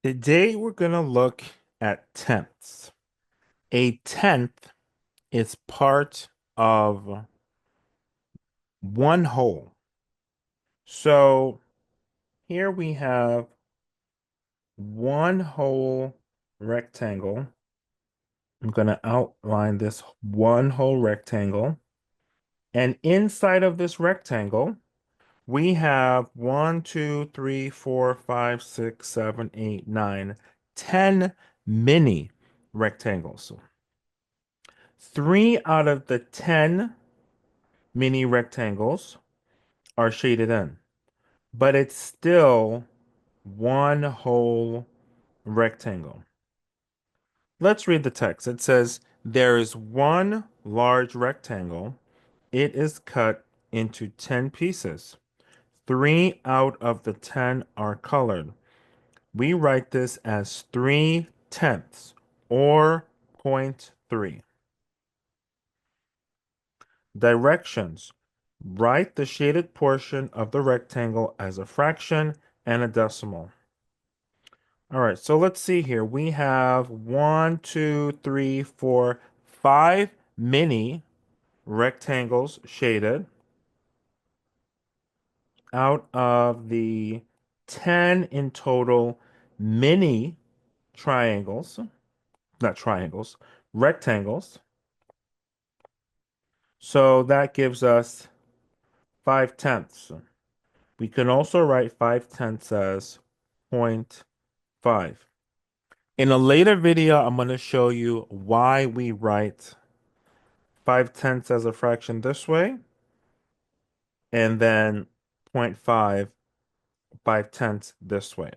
Today we're going to look at tenths. A tenth is part of one whole. So here we have one whole rectangle. I'm going to outline this one whole rectangle. And inside of this rectangle, we have 1, 2, 3, 4, 5, 6, 7, 8, 9, 10 mini rectangles. 3 out of the 10 mini rectangles are shaded in, but it's still one whole rectangle. Let's read the text. It says, there is one large rectangle. It is cut into 10 pieces. 3 out of the 10 are colored. We write this as 3 tenths or 0.3. Directions. Write the shaded portion of the rectangle as a fraction and a decimal. All right, so let's see here. We have 1, 2, 3, 4, 5 mini rectangles shaded out of the 10 in total mini triangles, not triangles, rectangles. So that gives us 5 tenths. We can also write 5 tenths as 0.5. In a later video, I'm going to show you why we write 5 tenths as a fraction this way, and then zero point 0.5, 5 tenths this way.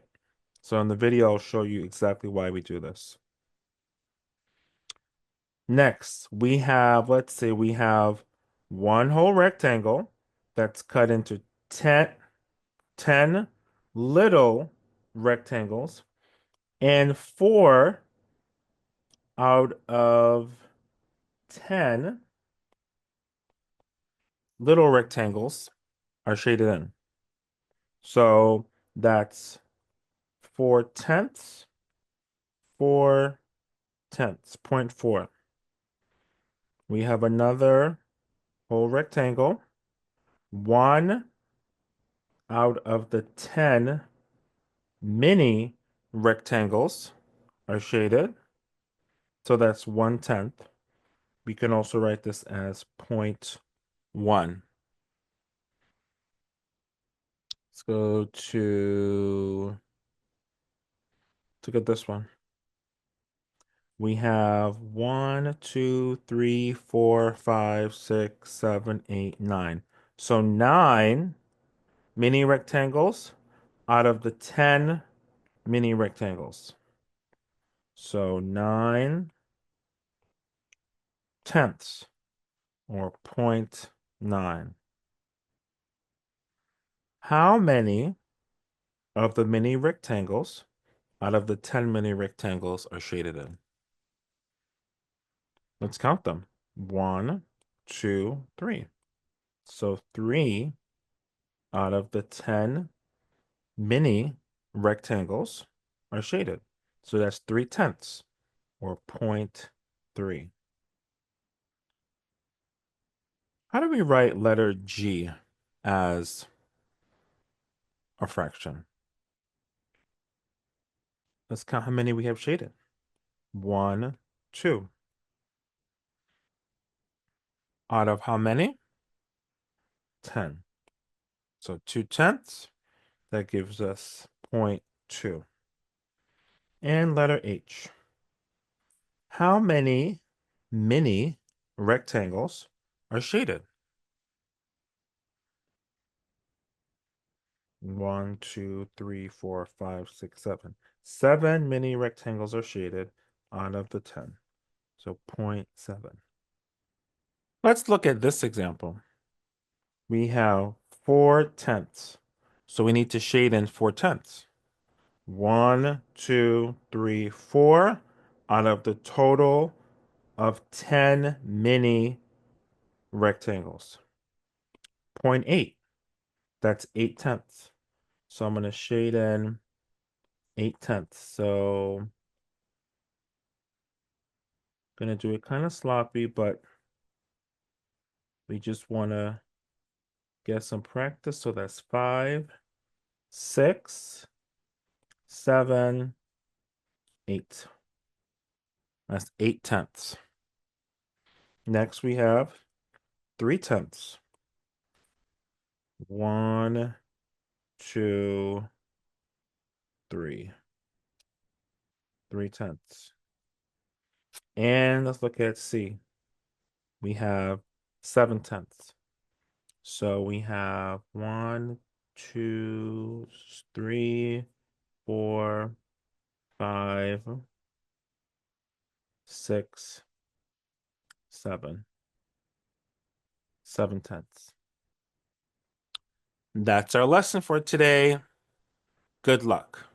So in the video, I'll show you exactly why we do this. Next, we have, let's say we have one whole rectangle that's cut into 10 little rectangles, and 4 out of 10 little rectangles are shaded in. So that's 4 tenths, 4 tenths, 0.4. We have another whole rectangle. 1 out of the 10 mini rectangles are shaded. So that's 1 tenth. We can also write this as 0.1. Let's go to get this one. We have 1, 2, 3, 4, 5, 6, 7, 8, 9. So 9 mini rectangles out of the 10 mini rectangles. So 9 tenths or 0.9. How many of the mini rectangles out of the 10 mini rectangles are shaded in? Let's count them. 1, 2, 3. So 3 out of the 10 mini rectangles are shaded. So that's 3 tenths or 0.3. How do we write letter G as a fraction? Let's count how many we have shaded. 1, 2. Out of how many? 10. So 2 tenths, that gives us 0.2. And letter H. How many mini rectangles are shaded? 1, 2, 3, 4, 5, 6, 7. 7 mini rectangles are shaded out of the 10. So 0.7. Let's look at this example. We have 4 tenths. So we need to shade in 4 tenths. 1, 2, 3, 4 out of the total of 10 mini rectangles. 0.8. That's 8 tenths. So I'm going to shade in 8/10. So gonna do it kind of sloppy, but we just want to get some practice. So that's 5, 6, 7, 8. That's 8/10. Next we have 3/10. 1, 2, 3. 3/10. And let's look at C. We have 7/10. So we have 1, 2, 3, 4, 5, 6, 7. 7/10. That's our lesson for today. Good luck.